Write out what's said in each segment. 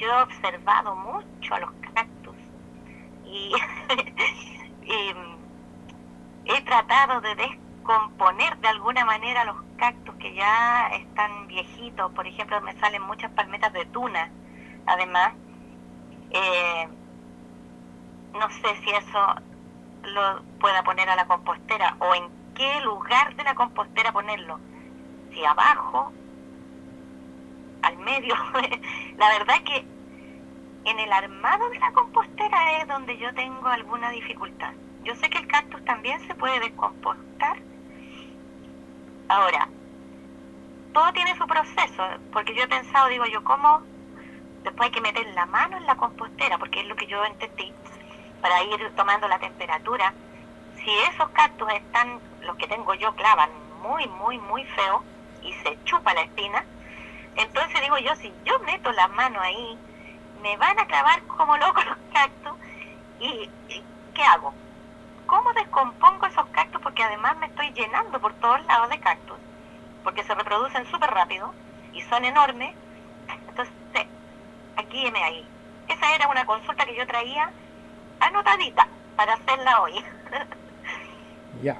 yo he observado mucho a los cactus y, y he tratado de descomponer de alguna manera los cactus que ya están viejitos. Por ejemplo, me salen muchas palmetas de tuna, además. Eh, no sé si eso lo pueda poner a la compostera o en qué lugar de la compostera ponerlo. Si abajo, al medio. La verdad es que en el armado de la compostera es donde yo tengo alguna dificultad. Yo sé que el cactus también se puede descompostar. Ahora, todo tiene su proceso, porque yo he pensado, digo yo, ¿cómo? Después hay que meter la mano en la compostera, porque es lo que yo entendí, para ir tomando la temperatura. Si esos cactus están, los que tengo yo, clavan muy, muy, muy feo y se chupa la espina, entonces digo yo, si yo meto la mano ahí, me van a clavar como locos los cactus. ¿Y qué hago? ¿Cómo descompongo esos cactus? Porque además me estoy llenando por todos lados de cactus, porque se reproducen súper rápido y son enormes. Entonces, aquí me ahí. Esa era una consulta que yo traía anotadita para hacerla hoy. Ya,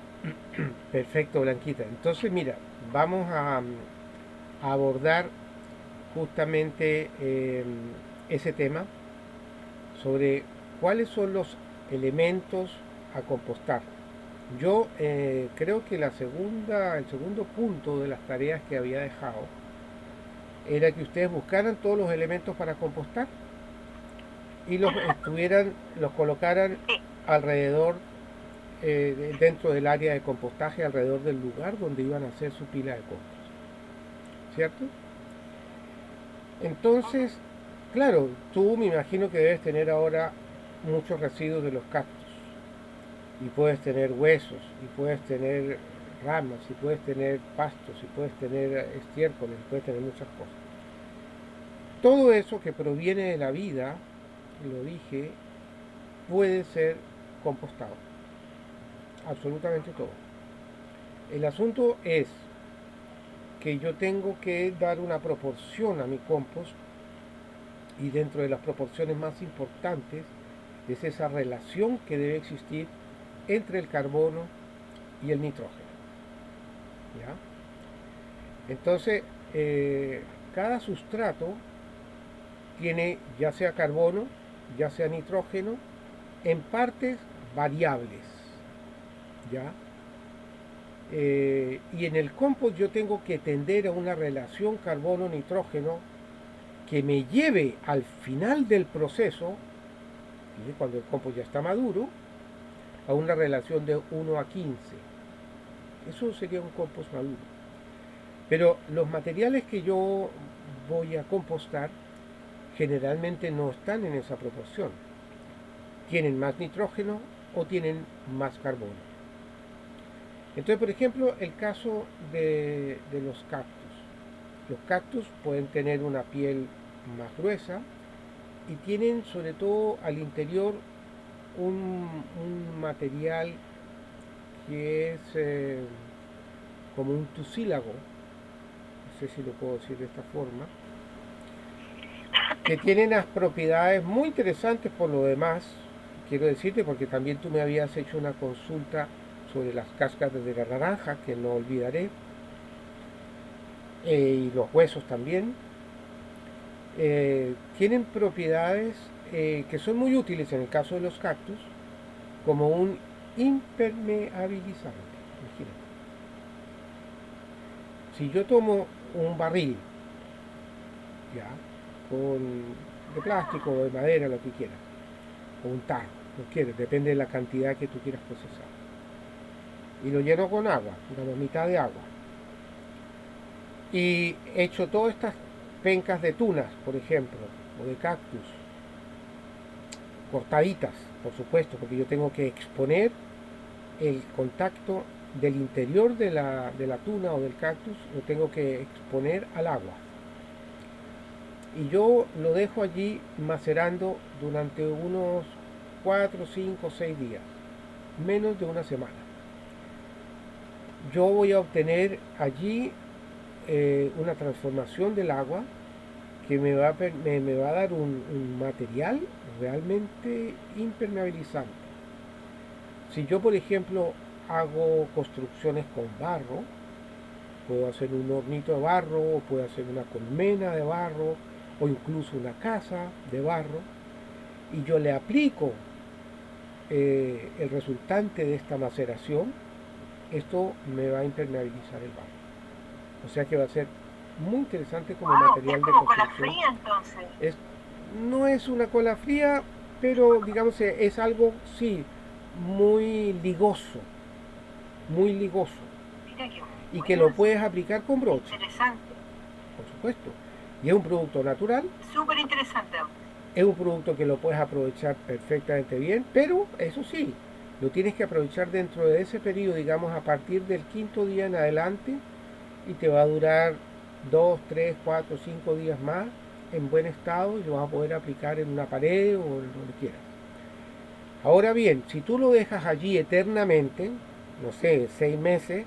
perfecto, Blanquita. Entonces, mira, vamos a abordar justamente ese tema sobre cuáles son los elementos a compostar. Yo creo que el segundo punto de las tareas que había dejado era que ustedes buscaran todos los elementos para compostar y los colocaran Sí, alrededor, dentro del área de compostaje, alrededor del lugar donde iban a hacer su pila de compost, ¿cierto? Entonces, claro, tú me imagino que debes tener ahora muchos residuos de los cactus y puedes tener huesos y puedes tener ramas y puedes tener pastos y puedes tener estiércoles y puedes tener muchas cosas. Todo eso que proviene de la vida, lo dije, puede ser compostado. Absolutamente todo. El asunto es que yo tengo que dar una proporción a mi compost y dentro de las proporciones más importantes es esa relación que debe existir entre el carbono y el nitrógeno. ¿Ya? Entonces, cada sustrato tiene ya sea carbono, ya sea nitrógeno, en partes variables. ¿Ya? Y en el compost yo tengo que tender a una relación carbono-nitrógeno que me lleve al final del proceso, cuando el compost ya está maduro, a una relación de 1:15. Eso sería un compost maduro. Pero los materiales que yo voy a compostar generalmente no están en esa proporción. Tienen más nitrógeno o tienen más carbono. Entonces, por ejemplo, el caso de los cactus. Los cactus pueden tener una piel más gruesa y tienen sobre todo al interior un material que es como un tucílago, no sé si lo puedo decir de esta forma, que tiene unas propiedades muy interesantes por lo demás, quiero decirte, porque también tú me habías hecho una consulta sobre las cáscaras de la naranja, que no olvidaré, y los huesos también. Tienen propiedades que son muy útiles en el caso de los cactus, como un impermeabilizante. Imagínate. Si yo tomo un barril, ya, de plástico o de madera, lo que quieras, o un tarro, lo quieres, depende de la cantidad que tú quieras procesar, y lo lleno con agua, una mitad de agua, y echo todas estas pencas de tunas, por ejemplo, o de cactus, cortaditas, por supuesto, porque yo tengo que exponer el contacto del interior de la tuna o del cactus, lo tengo que exponer al agua. Y yo lo dejo allí macerando durante unos 4, 5, 6 días, menos de una semana. Yo voy a obtener allí una transformación del agua que me va a dar un material realmente impermeabilizante. Si yo, por ejemplo, hago construcciones con barro, puedo hacer un hornito de barro, o puedo hacer una colmena de barro, o incluso una casa de barro, y yo le aplico el resultante de esta maceración, esto me va a impermeabilizar el barro. O sea que va a ser muy interesante como Wow, es material de como cola construcción. fría entonces. Es, no es una cola fría, pero digamos es algo, sí, muy ligoso, muy ligoso. Mira qué Y que bueno, lo puedes aplicar con brocha, interesante, por supuesto. Y es un producto natural, súper interesante. es un producto que lo puedes aprovechar perfectamente bien, pero eso sí, lo tienes que aprovechar dentro de ese periodo, digamos a partir del quinto día en adelante, y te va a durar 2, 3, 4, 5 días más en buen estado y lo vas a poder aplicar en una pared o en donde quieras. Ahora bien, si tú lo dejas allí eternamente, no sé, 6 meses,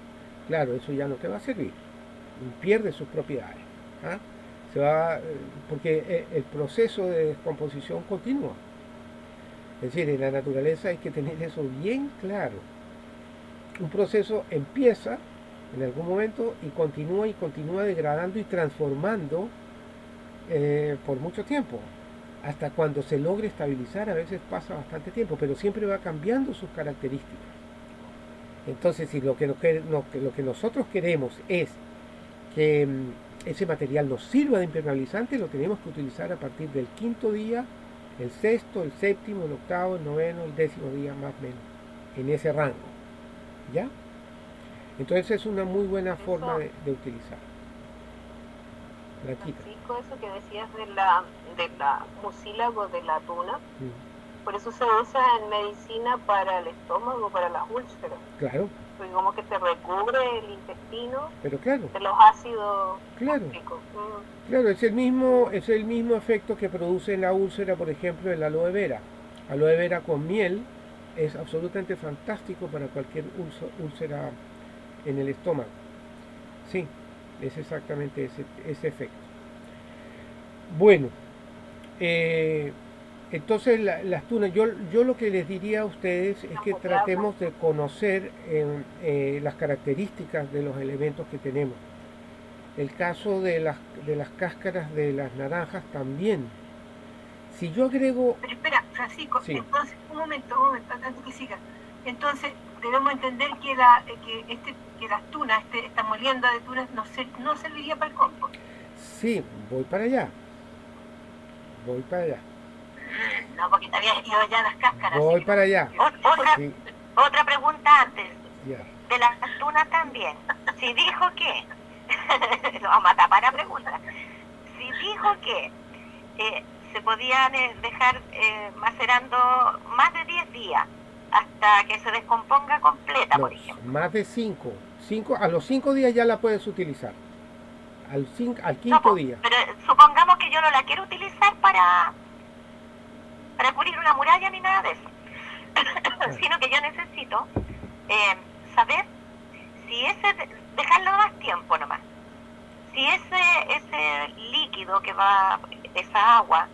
claro, eso ya no te va a servir, pierde sus propiedades. ¿Ah? Se va, porque el proceso de descomposición continúa. Es decir, en la naturaleza hay que tener eso bien claro. Un proceso empieza en algún momento y continúa degradando y transformando por mucho tiempo. Hasta cuando se logre estabilizar, a veces pasa bastante tiempo, pero siempre va cambiando sus características. Entonces, si lo que nosotros queremos es que ese material nos sirva de impermeabilizante, lo tenemos que utilizar a partir del quinto día, el sexto, el séptimo, el octavo, el noveno, el décimo día más o menos, en ese rango. ¿Ya? Entonces es una muy buena forma Eso, de utilizar. La quita. Francisco, eso que decías de la mucílago de la tuna, Mm, por eso se usa en medicina para el estómago, para las úlceras, claro, porque como que te recubre el intestino pero claro, de los ácidos claro, gástricos. claro, Mm. es el mismo efecto que produce en la úlcera, por ejemplo, el aloe vera. Aloe vera con miel es absolutamente fantástico para cualquier úlcera en el estómago. Sí, es exactamente ese efecto. Bueno, eh, entonces las tunas, yo lo que les diría a ustedes es que Campo de agua. tratemos de conocer las características de los elementos que tenemos. El caso de las cáscaras de las naranjas también. Si yo agrego, Pero espera, Francisco, sí, entonces, un momento, antes que siga. Entonces, debemos entender que, que las tunas, esta molienda de tunas, no serviría para el compost. sí, voy para allá, No, porque te habías ido ya las cáscaras, así voy que no. para allá. Otra, Sí, otra pregunta antes, ya. de las tunas también. Si dijo que, lo vamos a tapar la pregunta, si dijo que se podían dejar macerando más de 10 días hasta que se descomponga completa, No, por ejemplo. más de 5. A los 5 días ya la puedes utilizar. Al No, quinto día. pero supongamos que yo no la quiero utilizar para cubrir una muralla ni nada de eso, Claro. sino que yo necesito eh, saber si dejarlo más tiempo nomás, si ese líquido que va, esa agua,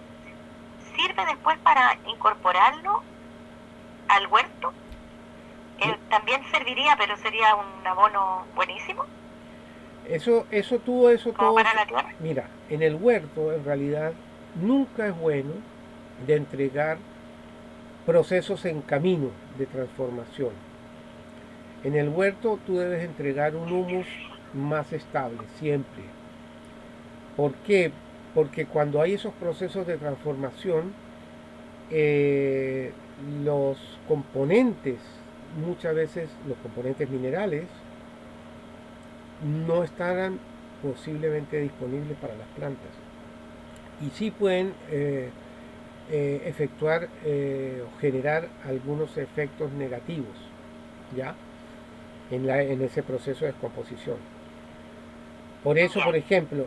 sirve después para incorporarlo al huerto, también serviría, pero sería un abono buenísimo, Eso como todo. para la tierra. Mira, en el huerto en realidad nunca es bueno de entregar procesos en camino de transformación. En el huerto tú debes entregar un humus más estable, siempre. ¿Por qué? Porque cuando hay esos procesos de transformación, eh, los componentes, muchas veces los componentes minerales, no estarán posiblemente disponibles para las plantas. Y sí pueden efectuar o generar algunos efectos negativos, ¿ya? En ese proceso de descomposición. Por eso, por Bien. ejemplo,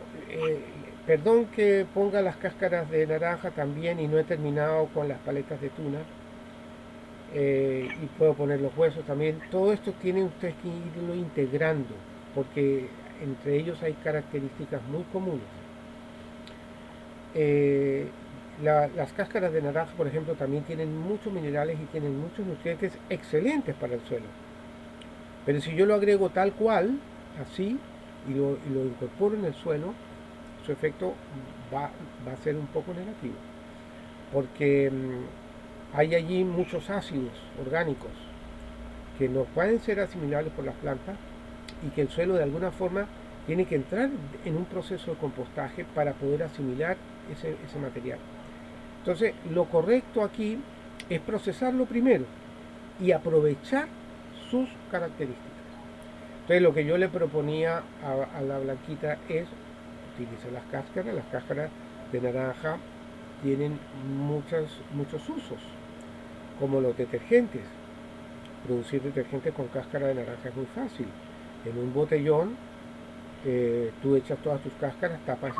perdón que ponga las cáscaras de naranja también y no he terminado con las paletas de tuna, y puedo poner los huesos también. Todo esto tienen ustedes que irlo integrando, porque entre ellos hay características muy comunes. eh, las cáscaras de naranja, por ejemplo, también tienen muchos minerales y tienen muchos nutrientes excelentes para el suelo. Pero si yo lo agrego tal cual, así, y lo incorporo en el suelo, su efecto va a ser un poco negativo. Porque hay allí muchos ácidos orgánicos que no pueden ser asimilables por las plantas y que el suelo de alguna forma tiene que entrar en un proceso de compostaje para poder asimilar ese material. Entonces, lo correcto aquí es procesarlo primero y aprovechar sus características. Entonces, lo que yo le proponía a la Blanquita es utilizar las cáscaras de naranja tienen muchos usos, como los detergentes. Producir detergentes con cáscara de naranja es muy fácil. En un botellón, tú echas todas tus cáscaras, tapas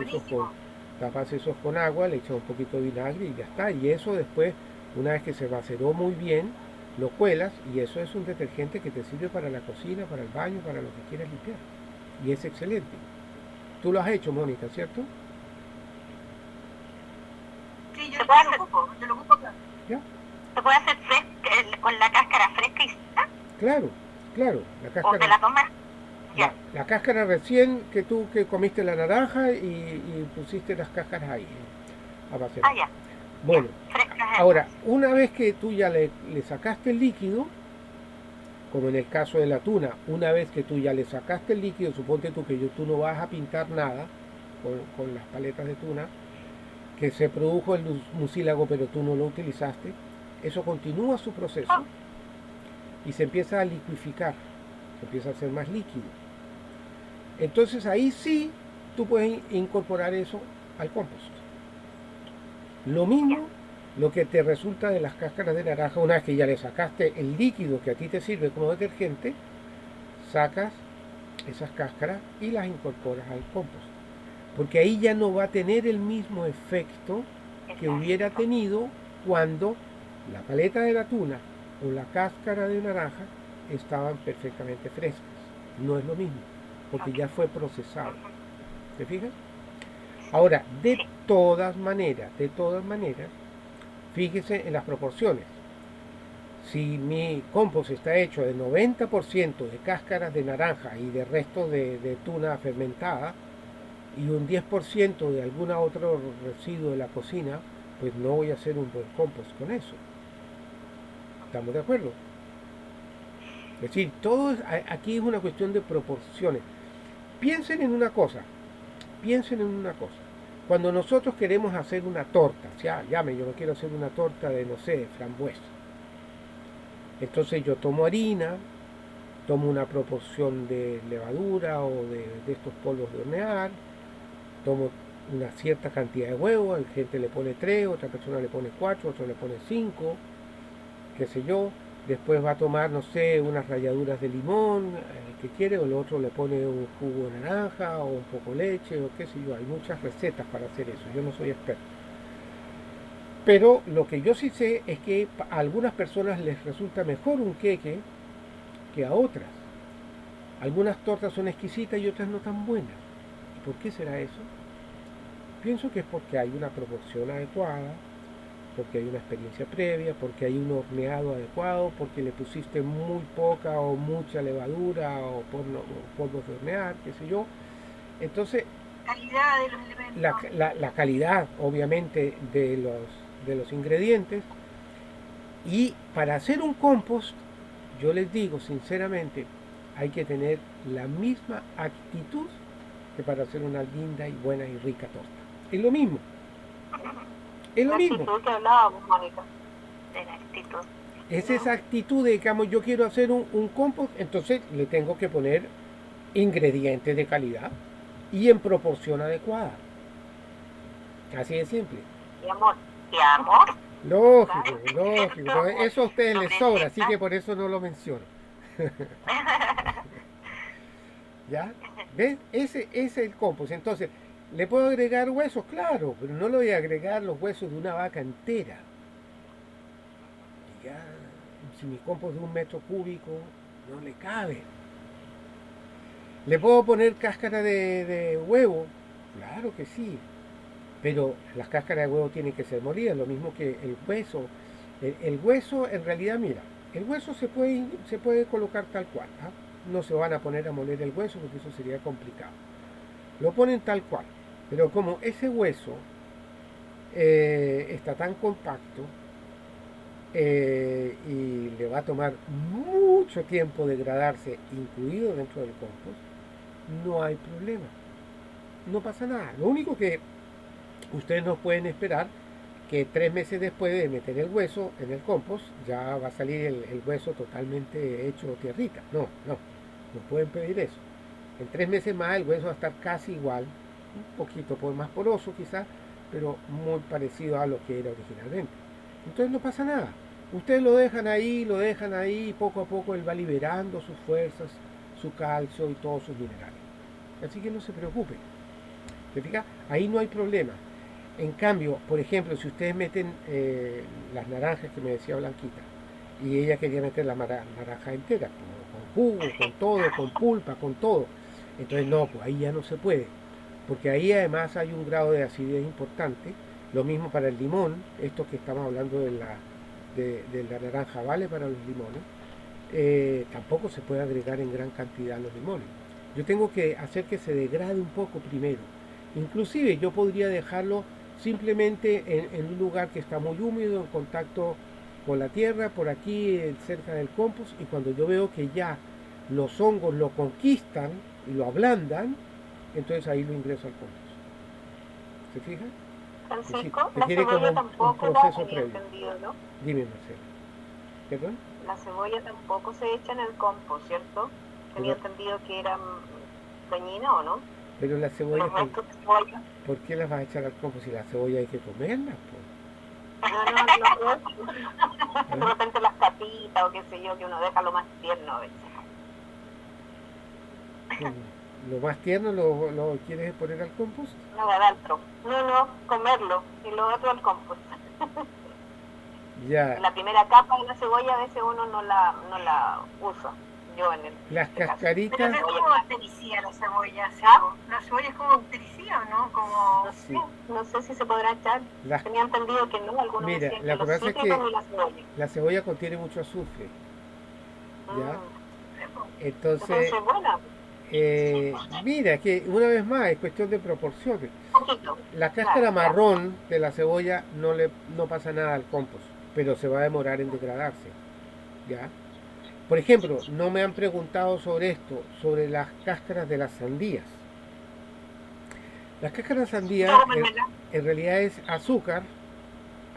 esos con agua, le echas un poquito de vinagre y ya está. Y eso después, una vez que se maceró muy bien, lo cuelas y eso es un detergente que te sirve para la cocina, para el baño, para lo que quieras limpiar. Y es excelente. Tú lo has hecho, Mónica, ¿cierto? Sí, yo lo ocupo, claro. ¿Ya? ¿Se puede hacer con la cáscara fresca y seca? Claro, claro. La cáscara, ¿o te la tomas? La cáscara recién que tú que comiste la naranja y pusiste las cáscaras ahí a macerar. Ya. Bueno, ahora, una vez que tú ya le sacaste el líquido, como en el caso de la tuna, una vez que tú ya le sacaste el líquido, suponte tú que tú no vas a pintar nada con las paletas de tuna, que se produjo el mucílago pero tú no lo utilizaste, eso continúa su proceso y se empieza a liquificar, se empieza a hacer más líquido. Entonces ahí sí tú puedes incorporar eso al compost. Lo mismo lo que te resulta de las cáscaras de naranja, una vez que ya le sacaste el líquido que a ti te sirve como detergente, sacas esas cáscaras y las incorporas al compost. Porque ahí ya no va a tener el mismo efecto que hubiera tenido cuando la paleta de la tuna o la cáscara de naranja estaban perfectamente frescas. No es lo mismo, porque ya fue procesado. ¿Te fijas? Ahora, de todas maneras, fíjese en las proporciones. Si mi compost está hecho de 90% de cáscaras de naranja y de restos de tuna fermentada y un 10% de algún otro residuo de la cocina, pues no voy a hacer un buen compost con eso. ¿Estamos de acuerdo? Es decir, aquí es una cuestión de proporciones. Piensen en una cosa. Cuando nosotros queremos hacer una torta, yo no quiero hacer una torta de, no sé, frambuesa. Entonces yo tomo harina, tomo una proporción de levadura o de estos polvos de hornear, tomo una cierta cantidad de huevos, hay gente le pone 3, otra persona le pone 4, otro le pone 5, qué sé yo. Después va a tomar, no sé, unas ralladuras de limón, que quiere, o el otro le pone un jugo de naranja o un poco de leche o qué sé yo. Hay muchas recetas para hacer eso, yo no soy experto. Pero lo que yo sí sé es que a algunas personas les resulta mejor un queque que a otras. Algunas tortas son exquisitas y otras no tan buenas. ¿Y por qué será eso? Pienso que es porque hay una proporción adecuada, porque hay una experiencia previa, porque hay un horneado adecuado, porque le pusiste muy poca o mucha levadura o polvos de hornear, qué sé yo. Entonces, calidad de los elementos. La calidad, obviamente, de los ingredientes. Y para hacer un compost, yo les digo sinceramente, hay que tener la misma actitud que para hacer una linda y buena y rica torta. Es lo mismo. Es lo mismo. Actitud que hablábamos, Mónica. De la actitud. Es esa actitud de, digamos, yo quiero hacer un compost, entonces le tengo que poner ingredientes de calidad y en proporción adecuada. Así de simple. Y amor. Y amor. Lógico. Eso a ustedes les sobra, así que por eso no lo menciono. ¿Ya? ¿Ves? Ese es el compost. Entonces, ¿le puedo agregar huesos? Claro, pero no le voy a agregar los huesos de una vaca entera. Y ya, si mi compost de 1 metro cúbico no le cabe. ¿Le puedo poner cáscara de huevo? Claro que sí. pero las cáscaras de huevo tienen que ser molidas, lo mismo que el hueso. El hueso, en realidad, mira, el hueso se puede colocar tal cual, ¿ah? No se van a poner a moler el hueso porque eso sería complicado. Lo ponen tal cual, pero como ese hueso está tan compacto y le va a tomar mucho tiempo degradarse, incluido dentro del compost, no hay problema, no pasa nada. Lo único que ustedes no pueden esperar que 3 meses después de meter el hueso en el compost ya va a salir el hueso totalmente hecho tierrita. No pueden pedir eso. En 3 meses más el hueso va a estar casi igual, un poquito más poroso quizás, pero muy parecido a lo que era originalmente. Entonces no pasa nada. Ustedes lo dejan ahí y poco a poco él va liberando sus fuerzas, su calcio y todos sus minerales. Así que no se preocupen. ¿Se fija? Ahí no hay problema. En cambio, por ejemplo, si ustedes meten las naranjas que me decía Blanquita, y ella quería meter la naranja entera, con jugo, con todo, con pulpa, con todo, entonces no, pues ahí ya no se puede, porque ahí además hay un grado de acidez importante, lo mismo para el limón, esto que estamos hablando de la naranja vale para los limones, tampoco se puede agregar en gran cantidad los limones. Yo tengo que hacer que se degrade un poco primero. Inclusive yo podría dejarlo simplemente en un lugar que está muy húmedo, en contacto con la tierra, por aquí cerca del compost, y cuando yo veo que ya los hongos lo conquistan y lo ablandan, entonces ahí lo ingreso al compost. ¿Se fija? Francisco, la Requiere como cebolla un tampoco la proceso tenía previo. entendido, ¿no? Dime, Marcelo. ¿Perdón? La cebolla tampoco se echa en el compost, ¿cierto? Tenía Pero, entendido que era dañina, ¿o no? pero la cebolla, Los restos de cebolla. ¿por qué las vas a echar al compost si la cebolla hay que comerla? No, de repente las capitas o qué sé yo, que uno deja lo más tierno a veces. ¿Lo más tierno lo quieres poner al compost? No, adentro. No, comerlo. Y lo otro al compost. Ya. La primera capa de la cebolla a veces uno no la usa. Yo en el Las cascaritas. Pero no es como bactericida la cebolla, ¿no? La cebolla es como bactericida, ¿no? Como... Sí. No sé si se podrá echar. Tenía entendido que no, algunos Mira, decían lo que pasa es que la cebolla contiene mucho azufre. ¿Ya? Entonces, bueno. Mira, que una vez más es cuestión de proporciones. Poquito. La cáscara marrón de la cebolla no pasa nada al compost, pero se va a demorar en degradarse. ¿Ya? Por ejemplo, no me han preguntado sobre esto, sobre las cáscaras de las sandías. Las cáscaras de sandía en realidad es azúcar,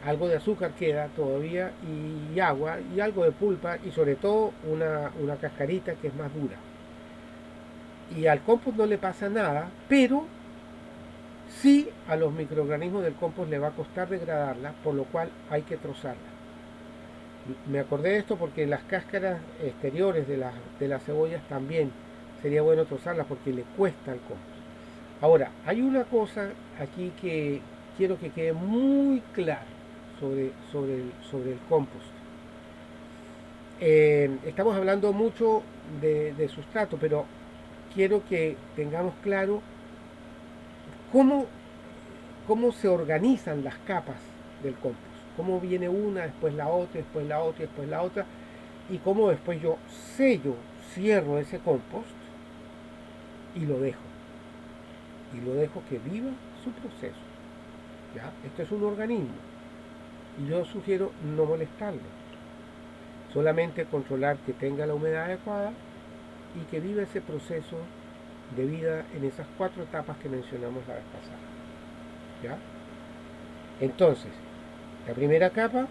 algo de azúcar queda todavía, y agua, y algo de pulpa, y sobre todo una cascarita que es más dura. Y al compost no le pasa nada, pero sí a los microorganismos del compost le va a costar degradarla, por lo cual hay que trozarla. Me acordé de esto porque las cáscaras exteriores de las cebollas también sería bueno trozarlas porque le cuesta al compost. Ahora, hay una cosa aquí que quiero que quede muy claro sobre el compost. Estamos hablando mucho de sustrato, pero quiero que tengamos claro cómo se organizan las capas del compost. Cómo viene una, después la otra, después la otra, después la otra. Y cómo después yo cierro ese compost y lo dejo. Y lo dejo que viva su proceso. ¿Ya? Esto es un organismo. Y yo sugiero no molestarlo. Solamente controlar que tenga la humedad adecuada y que viva ese proceso de vida en esas 4 etapas que mencionamos la vez pasada. ¿Ya? Entonces, la primera capa,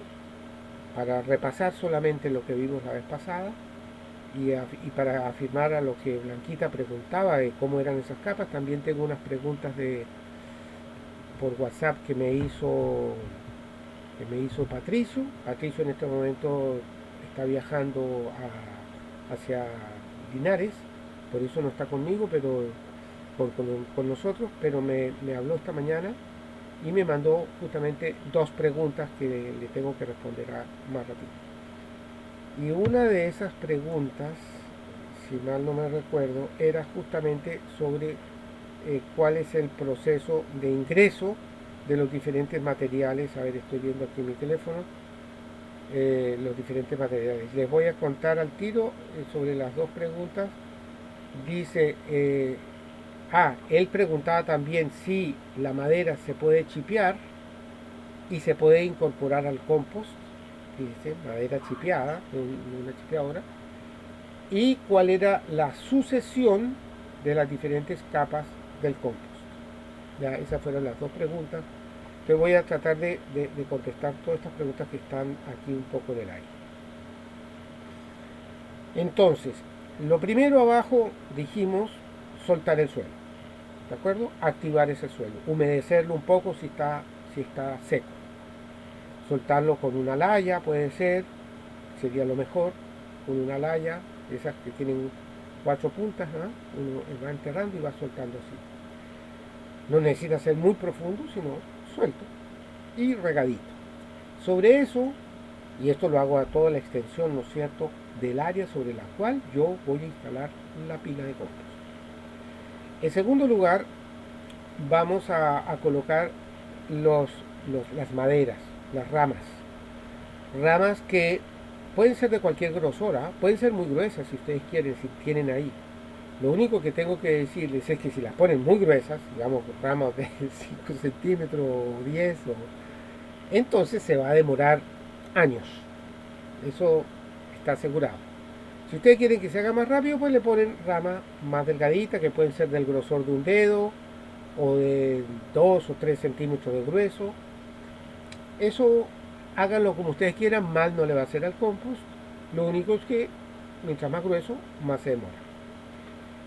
para repasar solamente lo que vimos la vez pasada y para afirmar a lo que Blanquita preguntaba de cómo eran esas capas, también tengo unas preguntas por WhatsApp que me hizo Patricio. Patricio en este momento está viajando hacia Linares, por eso no está conmigo, pero con nosotros, pero me habló esta mañana y me mandó justamente 2 preguntas que le tengo que responder más rápido. Y una de esas preguntas, si mal no me recuerdo, era justamente sobre cuál es el proceso de ingreso de los diferentes materiales. A ver, estoy viendo aquí mi teléfono. Los diferentes materiales. Les voy a contar al tiro sobre las dos preguntas. Dice, él preguntaba también si la madera se puede chipear y se puede incorporar al compost. Dice, madera chipeada, una chipeadora. Y cuál era la sucesión de las diferentes capas del compost. Ya, esas fueron las dos preguntas. Entonces voy a tratar de contestar todas estas preguntas que están aquí un poco en el aire. Entonces, lo primero abajo dijimos soltar el suelo, ¿de acuerdo? Activar ese suelo, humedecerlo un poco si está seco. Soltarlo con una laya, puede ser, sería lo mejor, con una laya, esas que tienen 4 puntas, ¿no? Uno va enterrando y va soltando así. No necesita ser muy profundo, sino suelto y regadito. Sobre eso, y esto lo hago a toda la extensión, ¿no es cierto?, del área sobre la cual yo voy a instalar la pila de compost. En segundo lugar, vamos a colocar las maderas, las ramas. Ramas que pueden ser de cualquier grosor, pueden ser muy gruesas si ustedes quieren, si tienen ahí. Lo único que tengo que decirles es que si las ponen muy gruesas, digamos ramas de 5 centímetros o 10, entonces se va a demorar años. Eso está asegurado. Si ustedes quieren que se haga más rápido, pues le ponen ramas más delgaditas, que pueden ser del grosor de un dedo o de 2 o 3 centímetros de grueso. Eso háganlo como ustedes quieran, mal no le va a hacer al compost. Lo único es que mientras más grueso, más se demora.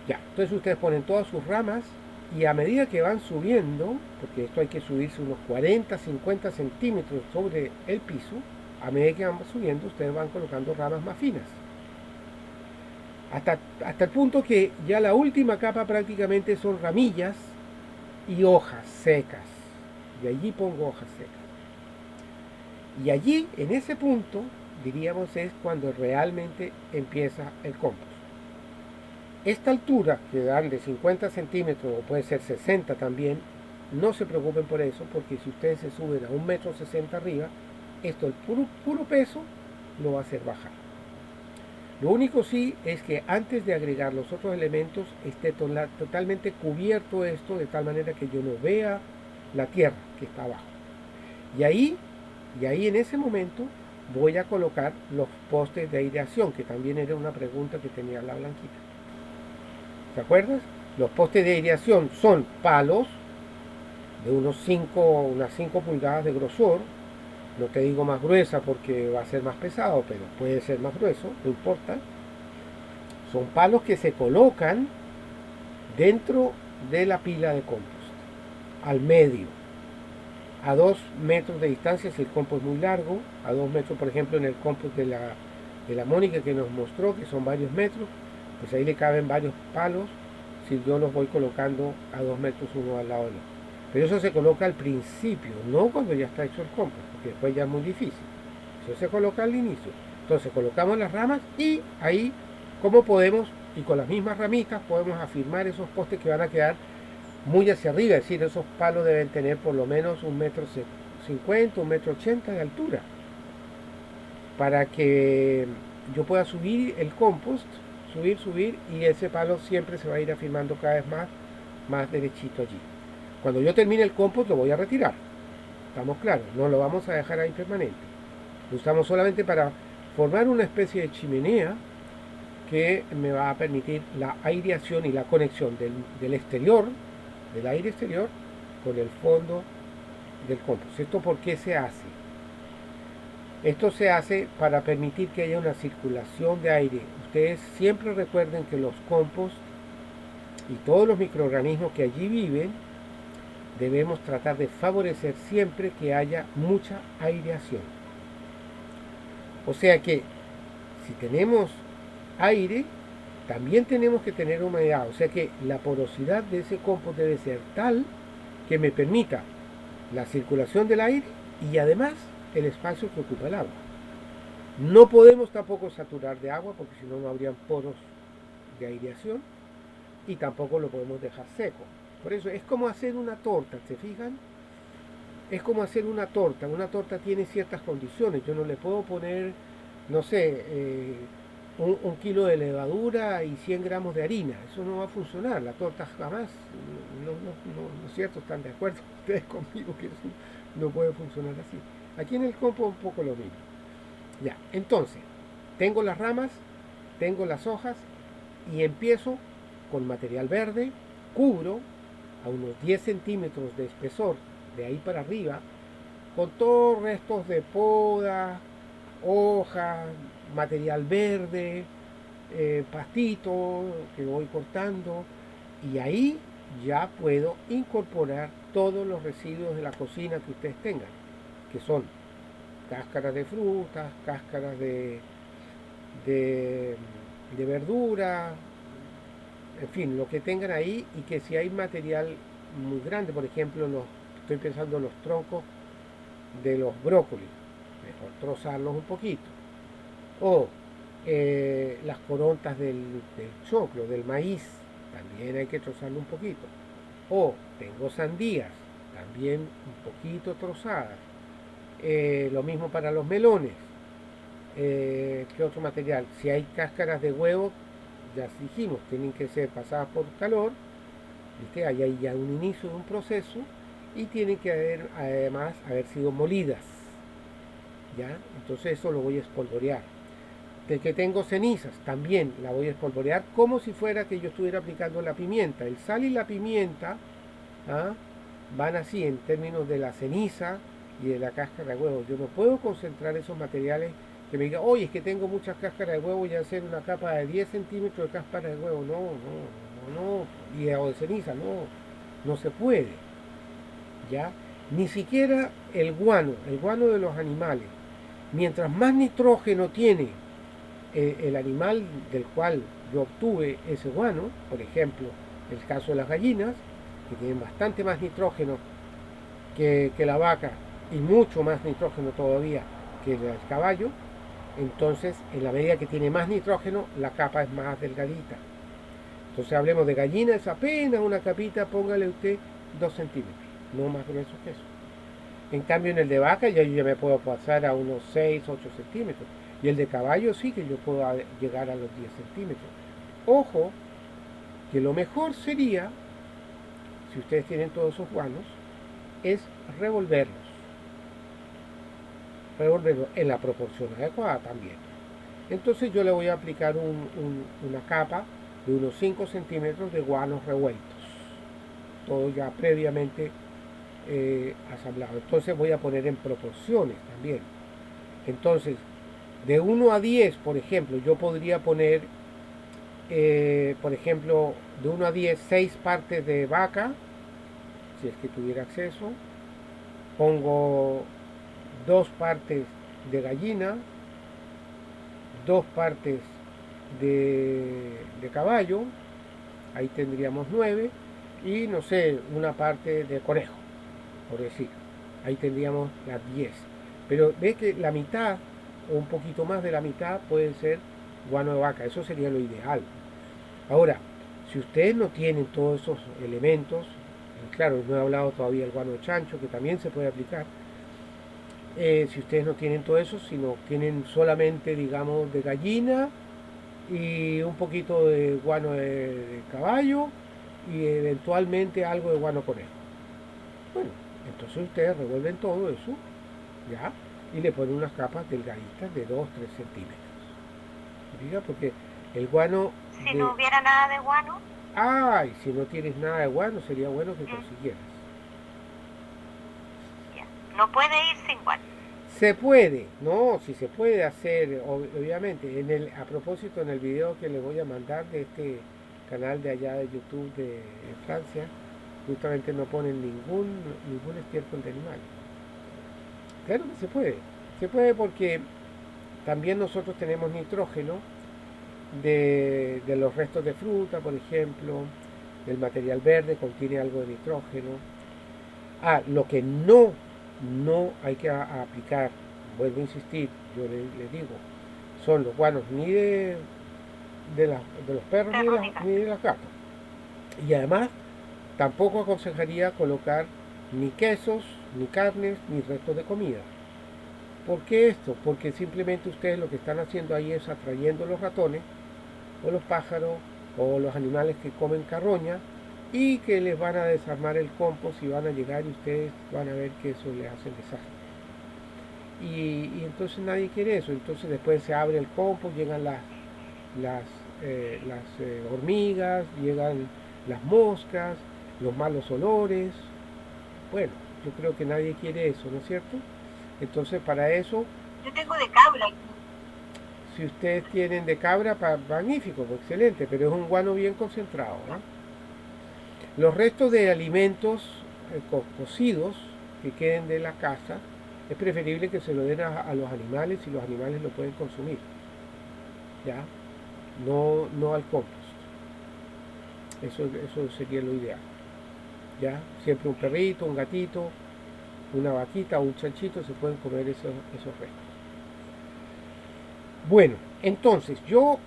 Ya, entonces ustedes ponen todas sus ramas y a medida que van subiendo, porque esto hay que subirse unos 40, 50 centímetros sobre el piso, a medida que van subiendo, ustedes van colocando ramas más finas. Hasta el punto que ya la última capa prácticamente son ramillas y hojas secas. Y allí pongo hojas secas. Y allí, en ese punto, diríamos, es cuando realmente empieza el compost. Esta altura, que dan de 50 centímetros, o puede ser 60 también, no se preocupen por eso, porque si ustedes se suben a 1,60 m arriba, esto, el puro peso, lo va a hacer bajar. Lo único sí es que antes de agregar los otros elementos, esté totalmente cubierto esto, de tal manera que yo no vea la tierra que está abajo. Y ahí en ese momento voy a colocar los postes de aireación, que también era una pregunta que tenía la Blanquita. ¿Te acuerdas? Los postes de aireación son palos de unas 5 pulgadas de grosor. No te digo más gruesa porque va a ser más pesado, pero puede ser más grueso, no importa. Son palos que se colocan dentro de la pila de compost, al medio, a 2 metros de distancia si el compost es muy largo, a 2 metros, por ejemplo, en el compost de la Mónica que nos mostró, que son varios metros, pues ahí le caben varios palos si yo los voy colocando a 2 metros uno al lado del otro. Pero eso se coloca al principio, no cuando ya está hecho el compost, porque después ya es muy difícil. Eso se coloca al inicio. Entonces colocamos las ramas y ahí, como podemos, y con las mismas ramitas, podemos afirmar esos postes que van a quedar muy hacia arriba. Es decir, esos palos deben tener por lo menos 1,50 m, 1,80 m de altura, para que yo pueda subir el compost, subir, y ese palo siempre se va a ir afirmando cada vez más derechito allí. Cuando yo termine el compost lo voy a retirar, estamos claros, no lo vamos a dejar ahí permanente. Lo usamos solamente para formar una especie de chimenea que me va a permitir la aireación y la conexión del exterior, del aire exterior, con el fondo del compost. ¿Esto por qué se hace? Esto se hace para permitir que haya una circulación de aire. Ustedes siempre recuerden que los compost y todos los microorganismos que allí viven, debemos tratar de favorecer siempre que haya mucha aireación. O sea que si tenemos aire, también tenemos que tener humedad. O sea que la porosidad de ese compost debe ser tal que me permita la circulación del aire y además el espacio que ocupa el agua. No podemos tampoco saturar de agua porque si no, no habrían poros de aireación, y tampoco lo podemos dejar seco. Por eso es como hacer una torta, ¿se fijan? Es como hacer una torta. Una torta tiene ciertas condiciones. Yo no le puedo poner, no sé, un kilo de levadura y 100 gramos de harina. Eso no va a funcionar. La torta jamás, no es cierto, están de acuerdo ustedes conmigo que eso no puede funcionar así. Aquí en el compo un poco lo mismo. Ya, entonces, tengo las ramas, tengo las hojas y empiezo con material verde, cubro a unos 10 centímetros de espesor de ahí para arriba, con todos restos de poda, hojas, material verde, pastito que voy cortando, y ahí ya puedo incorporar todos los residuos de la cocina que ustedes tengan, que son cáscaras de frutas, cáscaras de, de verdura, en fin, lo que tengan ahí, y que si hay material muy grande, por ejemplo, estoy pensando en los troncos de los brócolis, mejor trozarlos un poquito, o las corontas del choclo, del maíz, también hay que trozarlo un poquito, o tengo sandías, también un poquito trozadas, lo mismo para los melones. ¿Qué otro material? Si hay cáscaras de huevo, ya dijimos, tienen que ser pasadas por calor, ¿viste? Hay ahí ya un inicio de un proceso, y tienen que además haber sido molidas, ¿ya? Entonces eso lo voy a espolvorear. De que tengo cenizas, también la voy a espolvorear como si fuera que yo estuviera aplicando la pimienta. El sal y la pimienta, ¿ah?, van así en términos de la ceniza y de la cáscara de huevo. Yo no puedo concentrar esos materiales que me digan, oye, es que tengo muchas cáscaras de huevo y hacer una capa de 10 centímetros de cáscara de huevo. No, o de ceniza, no se puede, ¿ya? Ni siquiera el guano de los animales. Mientras más nitrógeno tiene el animal del cual yo obtuve ese guano, por ejemplo, el caso de las gallinas, que tienen bastante más nitrógeno que la vaca, y mucho más nitrógeno todavía que el caballo, entonces en la medida que tiene más nitrógeno, la capa es más delgadita. Entonces hablemos de gallina, es apenas una capita, póngale usted 2 centímetros, no más grueso que eso. En cambio en el de vaca ya yo ya me puedo pasar a unos 6, 8 centímetros. Y el de caballo sí que yo puedo llegar a los 10 centímetros. Ojo, que lo mejor sería, si ustedes tienen todos esos guanos, es revolverlos en la proporción adecuada también. Entonces yo le voy a aplicar una capa de unos 5 centímetros de guanos revueltos, todo ya previamente asamblado. Entonces voy a poner en proporciones también. Entonces, de 1 a 10, por ejemplo, yo podría poner, por ejemplo, de 1 a 10, 6 partes de vaca, si es que tuviera acceso. Pongo 2 partes de gallina, 2 partes de caballo, ahí tendríamos 9, y no sé, una parte de conejo, por decir, ahí tendríamos las 10. Pero ve que la mitad o un poquito más de la mitad puede ser guano de vaca, eso sería lo ideal. Ahora, si ustedes no tienen todos esos elementos, claro, no he hablado todavía del guano de chancho, que también se puede aplicar. Si ustedes no tienen todo eso, sino tienen solamente, digamos, de gallina y un poquito de guano de caballo y eventualmente algo de guano conejo. Bueno, entonces ustedes revuelven todo eso, ¿ya? Y le ponen unas capas delgaditas de 2-3 centímetros. ¿Diga? Porque el guano... Si no hubiera nada de guano. Ay, si no tienes nada de guano, sería bueno que consiguieras. No puede ir sin guano. Se puede, no, si se puede hacer, obviamente. A propósito, en el video que les voy a mandar de este canal de allá de YouTube de Francia, justamente no ponen ningún estiércol de animal. Claro que se puede porque también nosotros tenemos nitrógeno de los restos de fruta, por ejemplo, del material verde contiene algo de nitrógeno. Lo que no hay que aplicar, vuelvo a insistir, yo les digo, son los guanos ni de los perros ni de las gatas. Y además tampoco aconsejaría colocar ni quesos, ni carnes, ni restos de comida. ¿Por qué esto? Porque simplemente ustedes lo que están haciendo ahí es atrayendo los ratones, o los pájaros, o los animales que comen carroña, y que les van a desarmar el compost y van a llegar y ustedes van a ver que eso les hace desastre. Y entonces nadie quiere eso. Entonces después se abre el compost, llegan las hormigas, llegan las moscas, los malos olores. Bueno, yo creo que nadie quiere eso, ¿no es cierto? Entonces para eso, Yo tengo de cabra aquí. si ustedes tienen de cabra, magnífico, pues, excelente, pero es un guano bien concentrado, ¿no? Los restos de alimentos cocidos que queden de la casa, es preferible que se lo den a los animales y los animales lo pueden consumir, ¿ya? No al compost. Eso sería lo ideal, ¿ya? Siempre un perrito, un gatito, una vaquita o un chanchito se pueden comer esos restos. Bueno, entonces yo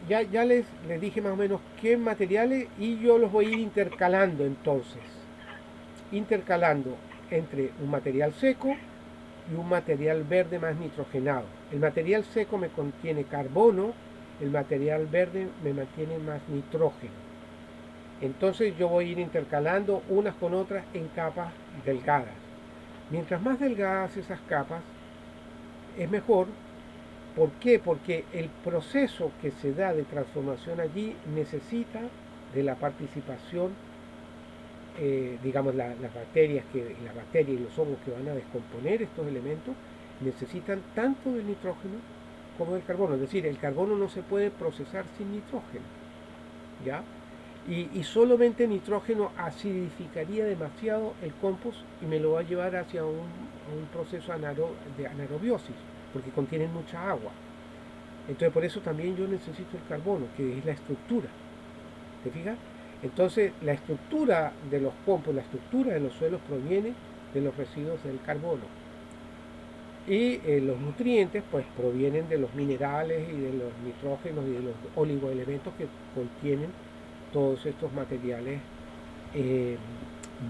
ya les dije más o menos qué materiales y yo los voy a ir intercalando entonces. Intercalando entre un material seco y un material verde más nitrogenado. El material seco me contiene carbono, el material verde me mantiene más nitrógeno. Entonces yo voy a ir intercalando unas con otras en capas delgadas. Mientras más delgadas esas capas, es mejor. ¿Por qué? Porque el proceso que se da de transformación allí necesita de la participación, digamos, las bacterias y los hongos que van a descomponer estos elementos necesitan tanto del nitrógeno como del carbono. Es decir, el carbono no se puede procesar sin nitrógeno, ¿ya? Y solamente nitrógeno acidificaría demasiado el compost y me lo va a llevar hacia un proceso de anaerobiosis, porque contienen mucha agua. Entonces por eso también yo necesito el carbono, que es la estructura. ¿Te fijas? Entonces la estructura de los compostos, la estructura de los suelos proviene de los residuos del carbono. Y los nutrientes pues provienen de los minerales y de los nitrógenos y de los oligoelementos que contienen todos estos materiales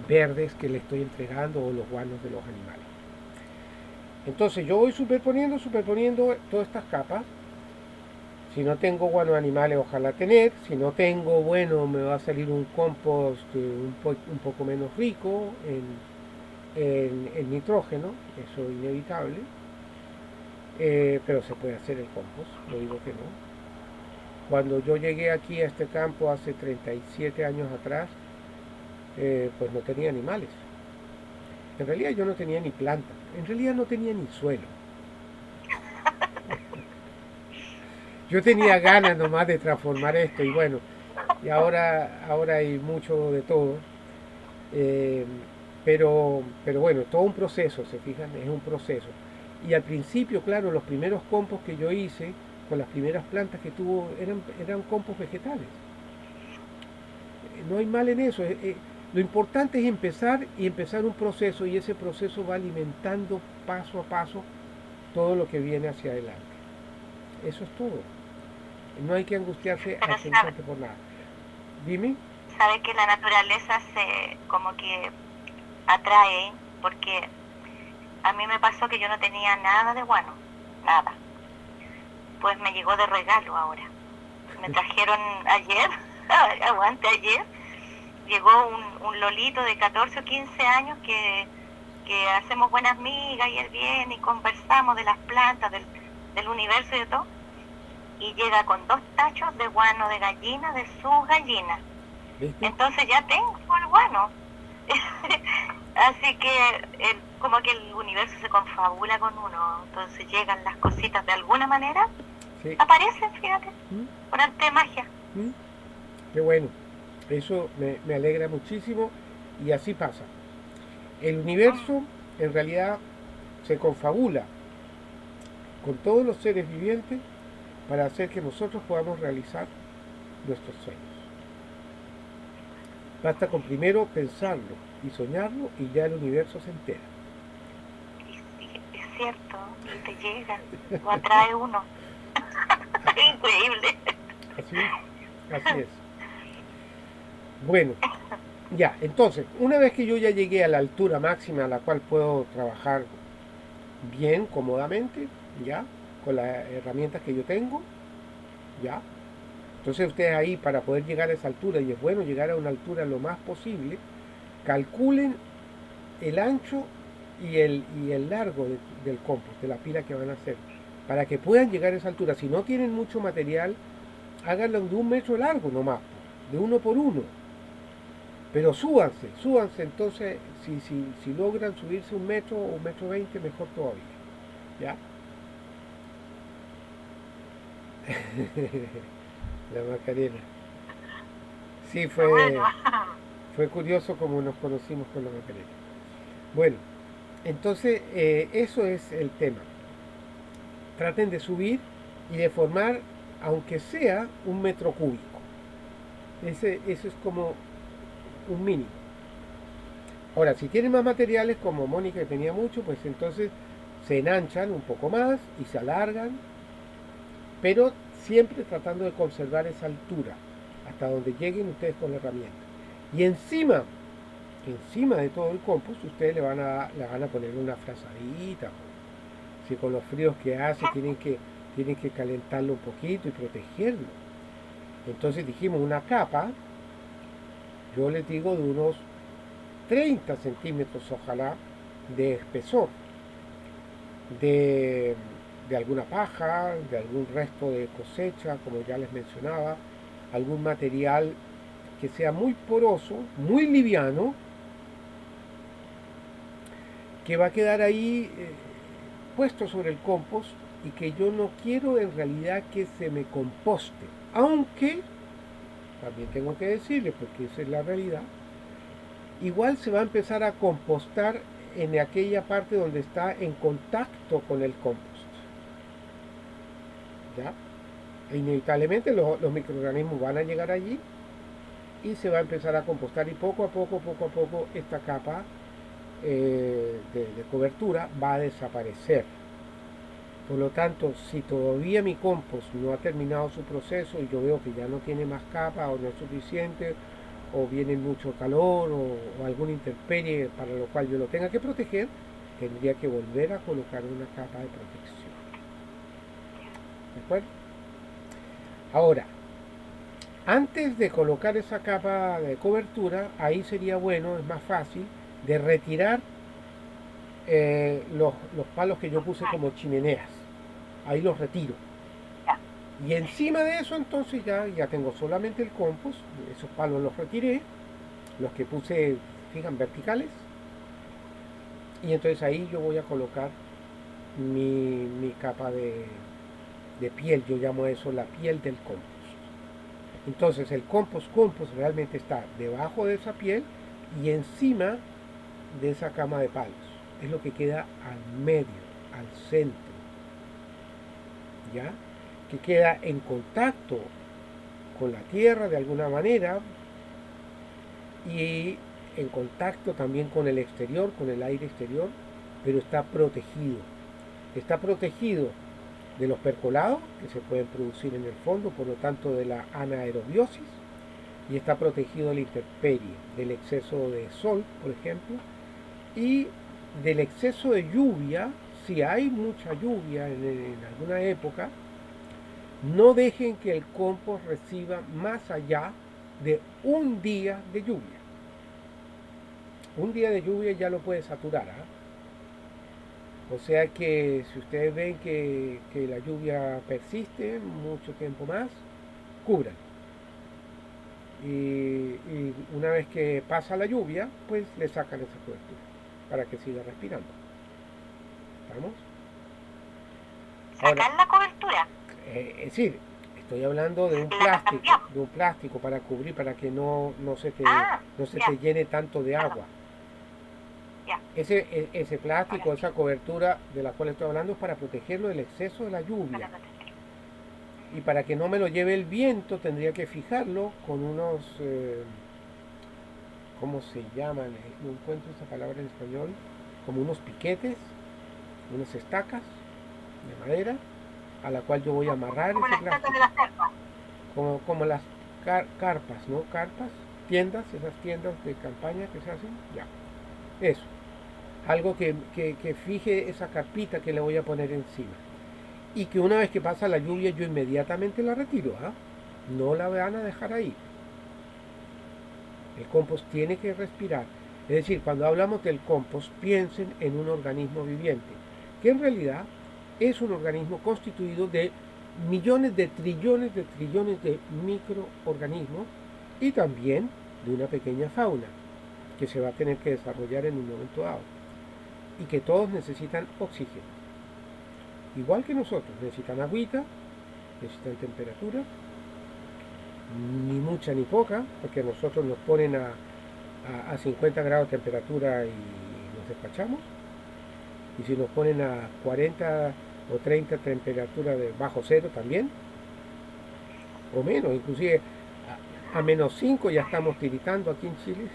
verdes que le estoy entregando o los guanos de los animales. Entonces yo voy superponiendo todas estas capas. Si no tengo guano animales, ojalá tener. Si no tengo, bueno, me va a salir un compost un poco menos rico en nitrógeno, eso es inevitable. Pero se puede hacer el compost, no digo que no. Cuando yo llegué aquí a este campo hace 37 años atrás, pues no tenía animales. En realidad yo no tenía ni plantas, en realidad no tenía ni suelo. Yo tenía ganas nomás de transformar esto y bueno, y ahora hay mucho de todo. Pero bueno, todo un proceso, se fijan, es un proceso. Y al principio, claro, los primeros compost que yo hice, con las primeras plantas que tuvo, eran compost vegetales. No hay mal en eso. Lo importante es empezar un proceso y ese proceso va alimentando paso a paso todo lo que viene hacia adelante. Eso es todo. No hay que angustiarse absolutamente por nada. Dime. Sabe que la naturaleza se como que atrae, porque a mí me pasó que yo no tenía nada de guano, nada. Pues me llegó de regalo ahora. Me trajeron ayer, aguante ayer, llegó un lolito de 14 o 15 años que hacemos buenas migas y él viene y conversamos de las plantas, del universo y de todo. Y llega con 2 tachos de guano de gallina de sus gallinas. ¿Viste? Entonces ya tengo el guano. Así que como que el universo se confabula con uno. Entonces llegan las cositas de alguna manera, sí. Aparecen, fíjate, por arte de magia. Qué bueno. Eso me alegra muchísimo y así pasa. El universo en realidad se confabula con todos los seres vivientes para hacer que nosotros podamos realizar nuestros sueños. Basta con primero pensarlo y soñarlo y ya el universo se entera. Es cierto, y te llega, lo atrae uno. Increíble. Así es. Bueno, Ya, entonces, una vez que yo ya llegué a la altura máxima a la cual puedo trabajar bien, cómodamente, ya, con las herramientas que yo tengo, ya. Entonces ustedes ahí para poder llegar a esa altura, y es bueno llegar a una altura lo más posible, calculen el ancho y el largo del compost, de la pila que van a hacer, para que puedan llegar a esa altura. Si no tienen mucho material, háganlo de 1 metro largo nomás, de 1 por 1. Pero súbanse, súbanse, entonces si logran subirse 1 metro o 1,20 m, mejor todavía. ¿Ya? La Macarena. Sí, Bueno, fue curioso como nos conocimos con la Macarena. Bueno, entonces eso es el tema. Traten de subir y de formar, aunque sea 1 metro cúbico. Eso es como un mínimo. Ahora, si tienen más materiales, como Mónica que tenía mucho, pues entonces se enanchan un poco más y se alargan, pero siempre tratando de conservar esa altura hasta donde lleguen ustedes con la herramienta. Y encima de todo el compost, ustedes le van a poner una frazadita. Si con los fríos que hace tienen que calentarlo un poquito y protegerlo. Entonces dijimos una capa, yo les digo de unos 30 centímetros ojalá de espesor, de, de alguna paja, de algún resto de cosecha, como ya les mencionaba, algún material que sea muy poroso, muy liviano, que va a quedar ahí puesto sobre el compost y que yo no quiero en realidad que se me composte. Aunque, también tengo que decirle, porque esa es la realidad, igual se va a empezar a compostar en aquella parte donde está en contacto con el compost. ¿Ya? E inevitablemente los microorganismos van a llegar allí y se va a empezar a compostar y poco a poco esta capa de cobertura va a desaparecer. Por lo tanto, si todavía mi compost no ha terminado su proceso y yo veo que ya no tiene más capa o no es suficiente, o viene mucho calor o alguna intemperie para lo cual yo lo tenga que proteger, tendría que volver a colocar una capa de protección. ¿De acuerdo? Ahora, antes de colocar esa capa de cobertura, ahí sería bueno, es más fácil, de retirar los palos que yo puse como chimeneas. Ahí los retiro. ya, Y encima de eso entonces ya tengo solamente el compost, esos palos los retiré, los que puse, fijan, verticales, y entonces ahí yo voy a colocar mi capa de piel, yo llamo eso la piel del compost. Entonces el compost realmente está debajo de esa piel y encima de esa cama de palos. Es lo que queda al medio, al centro, ¿ya? Que queda en contacto con la tierra de alguna manera y en contacto también con el exterior, con el aire exterior, pero está protegido. Está protegido de los percolados que se pueden producir en el fondo, por lo tanto de la anaerobiosis, y está protegido de la intemperie, del exceso de sol, por ejemplo, y del exceso de lluvia. Si hay mucha lluvia en alguna época, no dejen que el compost reciba más allá de un día de lluvia. Un día de lluvia ya lo puede saturar, ¿eh? O sea que si ustedes ven que la lluvia persiste mucho tiempo más, cubran. Y una vez que pasa la lluvia, pues le sacan esa cobertura para que siga respirando. ¿Estamos? Ahora, sacar la cobertura. es decir, estoy hablando La cambiamos. de un plástico para cubrir, para que Ah, no se te ya, llene tanto de perdón, agua. ya, Ese ahora plástico, sí, esa cobertura de la cual estoy hablando es para protegerlo del exceso de la para lluvia. proteger. Y para que no me lo lleve el viento, tendría que fijarlo con unos, ¿cómo se llaman? No encuentro esa palabra en español, como unos piquetes, unas estacas de madera, a la cual yo voy a amarrar Como ese las tacas de plástico, las cercas. como las carpas, ¿no? Carpas, tiendas, esas tiendas de campaña que se hacen, ya, eso. Algo que fije esa carpita que le voy a poner encima. Y que una vez que pasa la lluvia yo inmediatamente la retiro, ¿ah? No la van a dejar ahí. El compost tiene que respirar. Es decir, cuando hablamos del compost, piensen en un organismo viviente, que en realidad es un organismo constituido de millones de trillones de microorganismos y también de una pequeña fauna que se va a tener que desarrollar en un momento dado y que todos necesitan oxígeno. Igual que nosotros, necesitan agüita, necesitan temperatura, ni mucha ni poca, porque a nosotros nos ponen a 50 grados de temperatura y nos despachamos. Y si nos ponen a 40 o 30 temperatura de bajo cero también, o menos, inclusive a menos 5 ya estamos tiritando aquí en Chile.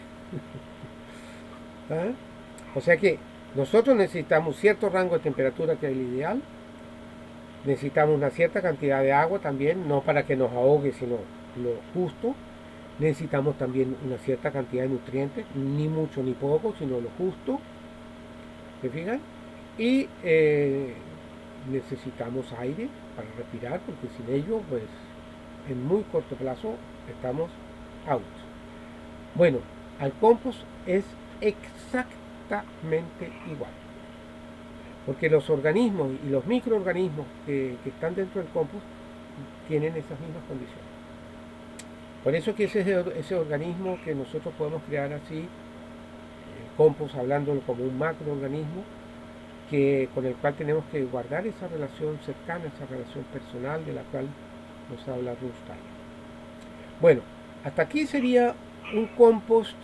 ¿Ah? O sea que nosotros necesitamos cierto rango de temperatura que es el ideal, necesitamos una cierta cantidad de agua también, no para que nos ahogue, sino lo justo. Necesitamos también una cierta cantidad de nutrientes, ni mucho ni poco, sino lo justo. ¿Se fijan? Y necesitamos aire para respirar, porque sin ello, pues, en muy corto plazo estamos out. Bueno, al compost es exactamente igual. Porque los organismos y los microorganismos que están dentro del compost tienen esas mismas condiciones. Por eso que ese organismo que nosotros podemos crear así, el compost hablándolo como un macroorganismo, con el cual tenemos que guardar esa relación cercana, esa relación personal de la cual nos habla Ruth Tyler. Bueno, hasta aquí sería un compost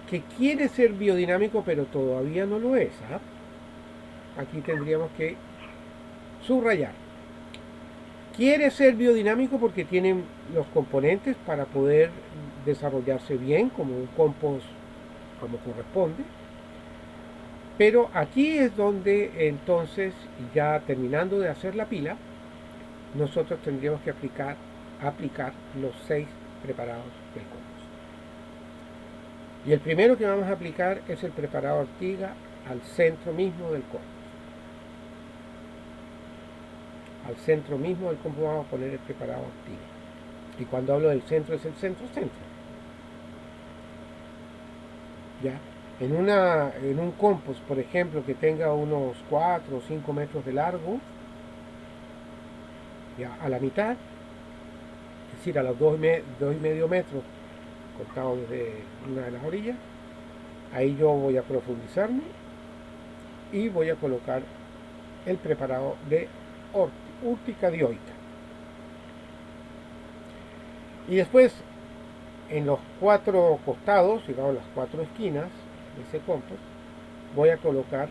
que quiere ser biodinámico, pero todavía no lo es. ¿Ah? Aquí tendríamos que subrayar. Quiere ser biodinámico porque tiene los componentes para poder desarrollarse bien como un compost como corresponde. Pero aquí es donde entonces, ya terminando de hacer la pila, nosotros tendríamos que aplicar los 6 preparados del compost. Y el primero que vamos a aplicar es el preparado Ortiga al centro mismo del compost. Al centro mismo del compost vamos a poner el preparado Ortiga. Y cuando hablo del centro, es el centro. ¿Ya? En un compost, por ejemplo, que tenga unos 4 o 5 metros de largo, ya a la mitad, es decir, a los 2,5 metros cortados desde una de las orillas, ahí yo voy a profundizarme y voy a colocar el preparado de Urtica dioica. Y después, en los 4 costados, digamos las 4 esquinas de ese compost, voy a colocar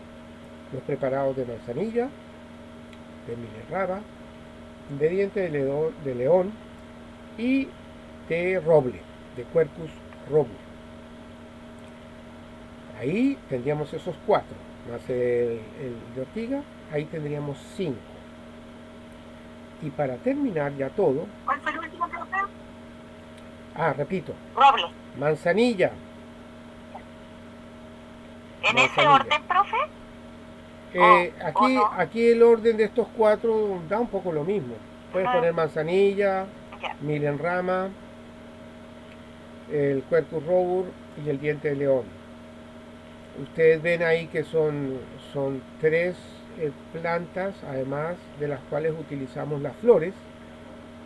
los preparados de manzanilla, de milerraba, de diente de león y de roble, de Quercus robur. Ahí tendríamos esos 4, más el de ortiga, ahí tendríamos 5. Y para terminar ya todo... ¿Cuál fue el último, profe? Repito. Roble. Manzanilla. ¿En ese orden, profe? Aquí el orden de estos 4 da un poco lo mismo. Puedes poner manzanilla, milenrama, el Quercus robur y el diente de león. Ustedes ven ahí que son 3 plantas, además de las cuales utilizamos las flores,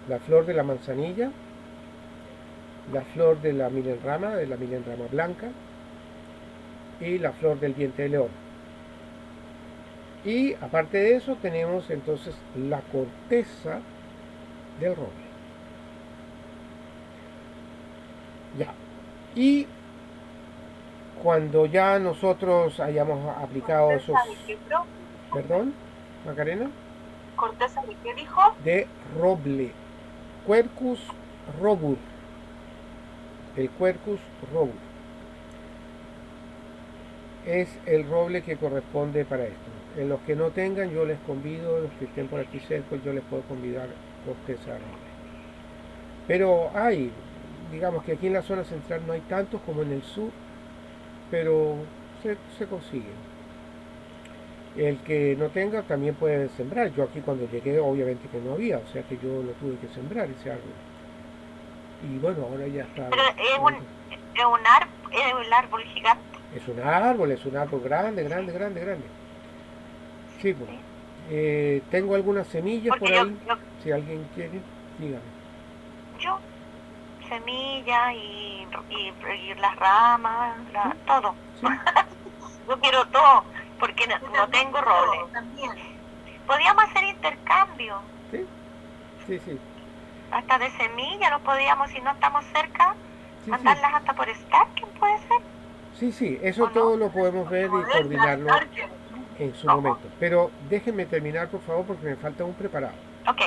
la flor de la manzanilla, la flor de la milenrama blanca y la flor del diente de león. Y aparte de eso tenemos entonces la corteza del roble. Ya. Y cuando ya nosotros hayamos aplicado esos... ¿Perdón, Macarena? ¿Corteza de qué dijo? De roble. Quercus robur. El Quercus robur. Es el roble que corresponde para esto. En los que no tengan, yo les convido, los que estén por aquí cerca, yo les puedo convidar corteza de roble. Pero hay digamos que aquí en la zona central no hay tantos como en el sur, pero se consiguen. El que no tenga también puede sembrar. Yo aquí cuando llegué obviamente que no había, o sea que yo lo tuve que sembrar ese árbol. Y bueno, ahora ya está. Pero es un árbol gigante. Es un árbol grande, grande, grande, grande. Sí, pues. ¿Sí? Tengo algunas semillas por Porque yo, ahí, yo, si alguien quiere, dígame. yo semillas y las ramas, ¿Sí? todo. ¿Sí? Yo quiero todo, porque no, Yo no también tengo quiero, roles. también. Podíamos hacer intercambio, ¿Sí? Sí, sí. hasta de semillas, no podíamos, si no estamos cerca, Sí, sí. mandarlas hasta por Starken, puede ser, Sí, sí, eso ¿o todo no? lo podemos ver y Moderna, coordinarlo Starker. en su momento. Pero déjenme terminar, por favor, porque me falta un preparado. Ok,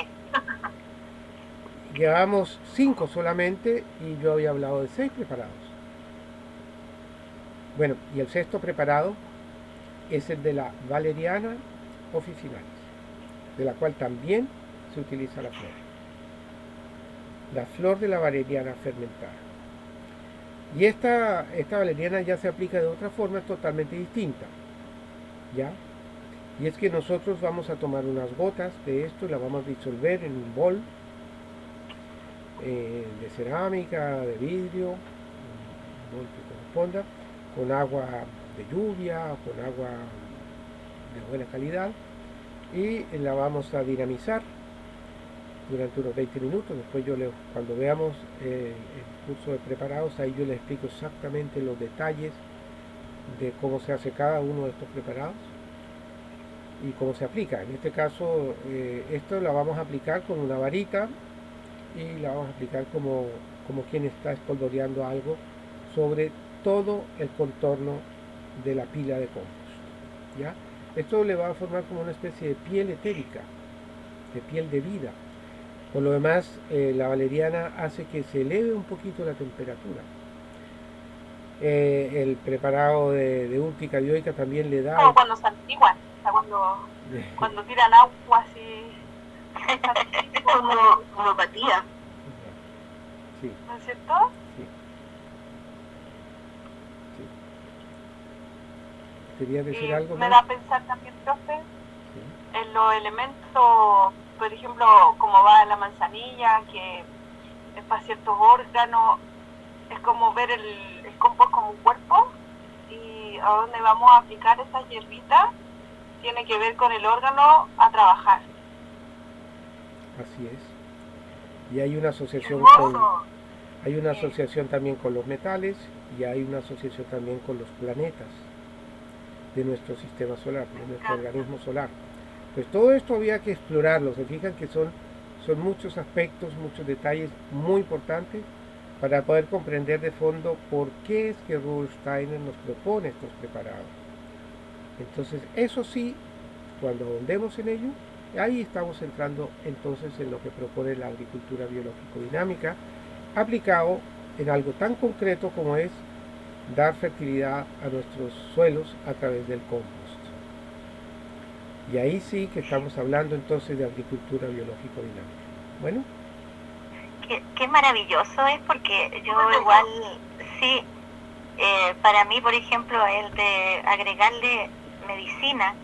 Llevamos 5 solamente y yo había hablado de 6 preparados. Bueno, y el sexto preparado es el de la valeriana officinalis, de la cual también se utiliza la flor de la valeriana fermentada. Y esta valeriana ya se aplica de otra forma totalmente distinta, ¿ya? Y es que nosotros vamos a tomar unas gotas de esto y la vamos a disolver en un bol de cerámica, de vidrio, un bol que corresponda, con agua de lluvia, con agua de buena calidad, y la vamos a dinamizar durante unos 20 minutos. Después cuando veamos el curso de preparados, ahí yo les explico exactamente los detalles de cómo se hace cada uno de estos preparados y cómo se aplica. En este caso, esto la vamos a aplicar con una varita y la vamos a aplicar como quien está espolvoreando algo sobre todo el contorno de la pila de compost. ¿Ya? Esto le va a formar como una especie de piel etérica, de piel de vida. Por lo demás, la valeriana hace que se eleve un poquito la temperatura. El preparado de últica dioica también le da... Como cuando se antiguan, o sea, cuando tiran agua así, como homeopatía, Sí, ¿no es cierto? sí, sí. ¿Querías decir Y algo me más? da a pensar también, profe, Sí, en los elementos, por ejemplo, como va la manzanilla, que es para ciertos órganos, es como ver el compost como un cuerpo, y a dónde vamos a aplicar esas hierbitas tiene que ver con el órgano a trabajar. así es. Y hay una asociación Hermoso. hay una asociación también con los metales y hay una asociación también con los planetas de nuestro sistema solar, de nuestro organismo solar. Pues todo esto había que explorarlo. Se fijan que son muchos aspectos, muchos detalles muy importantes para poder comprender de fondo por qué es que Rudolf Steiner nos propone estos preparados. Entonces, eso sí, cuando ahondemos en ello, ahí estamos entrando entonces en lo que propone la agricultura biológico-dinámica, aplicado en algo tan concreto como es dar fertilidad a nuestros suelos a través del compost. Y ahí sí que estamos hablando entonces de agricultura biológico-dinámica. Bueno, qué maravilloso es, porque yo igual, sí, para mí, por ejemplo, el de agregarle medicina,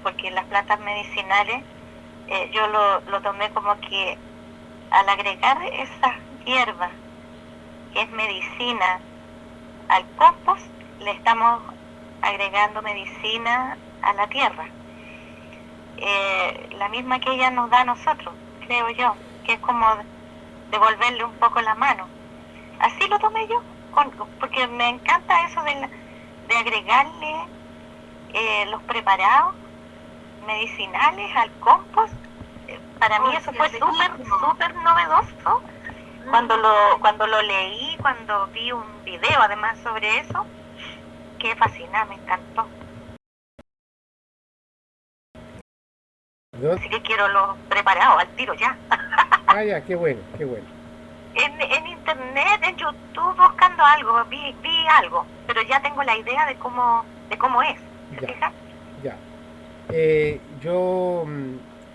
porque las plantas medicinales, yo lo tomé como que al agregar esa hierba, que es medicina, al compost, le estamos agregando medicina a la tierra. La misma que ella nos da a nosotros, creo yo, que es como devolverle un poco la mano. Así lo tomé yo, porque me encanta eso de agregarle los preparados medicinales al compost. Para mí eso fue súper novedoso cuando lo leí, cuando vi un video además sobre eso, que fascinante, me encantó. ¿no? Así que quiero los preparados al tiro ya. Ah, ya, qué bueno, qué bueno. En internet, en YouTube, buscando algo, vi algo, pero ya tengo la idea de cómo es. ¿Te fijas? Ya. Yo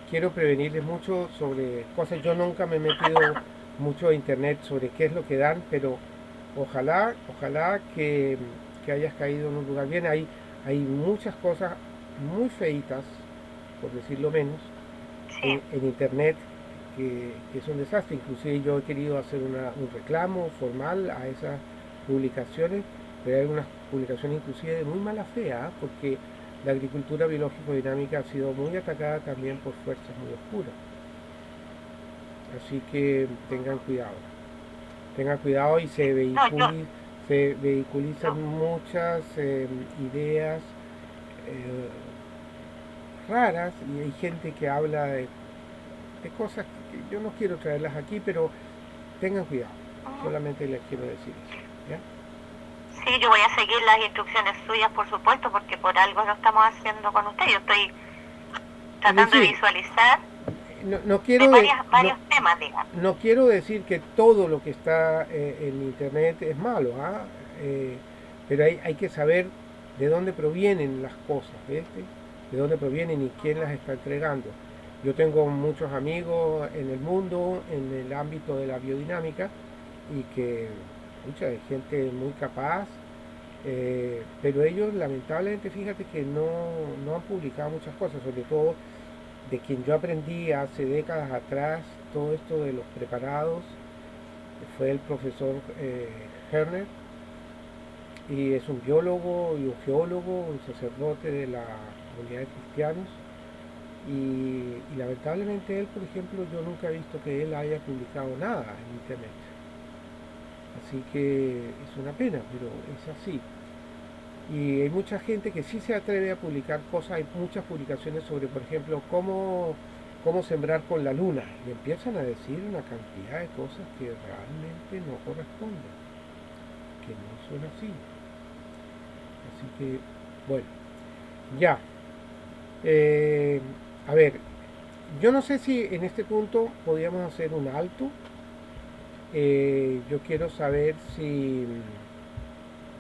quiero prevenirles mucho sobre cosas. Yo nunca me he metido mucho de internet sobre qué es lo que dan, pero ojalá que hayas caído en un lugar bien. Hay muchas cosas muy feitas, por decirlo menos, Sí. en internet que es un desastre. Inclusive yo he querido hacer un reclamo formal a esas publicaciones, pero hay algunas publicaciones inclusive de muy mala fe, ¿ah? Porque la agricultura biológico-dinámica ha sido muy atacada también por fuerzas muy oscuras. Así que tengan cuidado y No, se yo, vehiculizan muchas ideas eh, raras y hay gente que habla de cosas que yo no quiero traerlas aquí, pero tengan cuidado. ujú. Solamente les quiero decir eso. ¿Ya? Sí, yo voy a seguir las instrucciones suyas, por supuesto, porque por algo lo estamos haciendo con usted. Yo estoy Es tratando de decir, visualizar no de quiero varios temas, digamos. no quiero decir que todo lo que está en internet es malo, ¿ah? Eh, pero hay que saber de dónde provienen las cosas, ¿viste? De dónde provienen y quién las está entregando. Yo tengo muchos amigos en el mundo, en el ámbito de la biodinámica, y que mucha gente muy capaz, pero ellos lamentablemente, fíjate que no han publicado muchas cosas, sobre todo de quien yo aprendí hace décadas atrás, todo esto de los preparados, fue el profesor Herner, y es un biólogo y un geólogo, un sacerdote de la comunidad de cristianos, y lamentablemente él, por ejemplo, yo nunca he visto que él haya publicado nada en internet. Así que es una pena, pero es así. Y hay mucha gente que sí se atreve a publicar cosas, hay muchas publicaciones sobre, por ejemplo, cómo sembrar con la luna. Y empiezan a decir una cantidad de cosas que realmente no corresponden, que no son así. Así que, bueno, ya. Eh, a ver, yo no sé si en este punto podríamos hacer un alto. Yo quiero saber si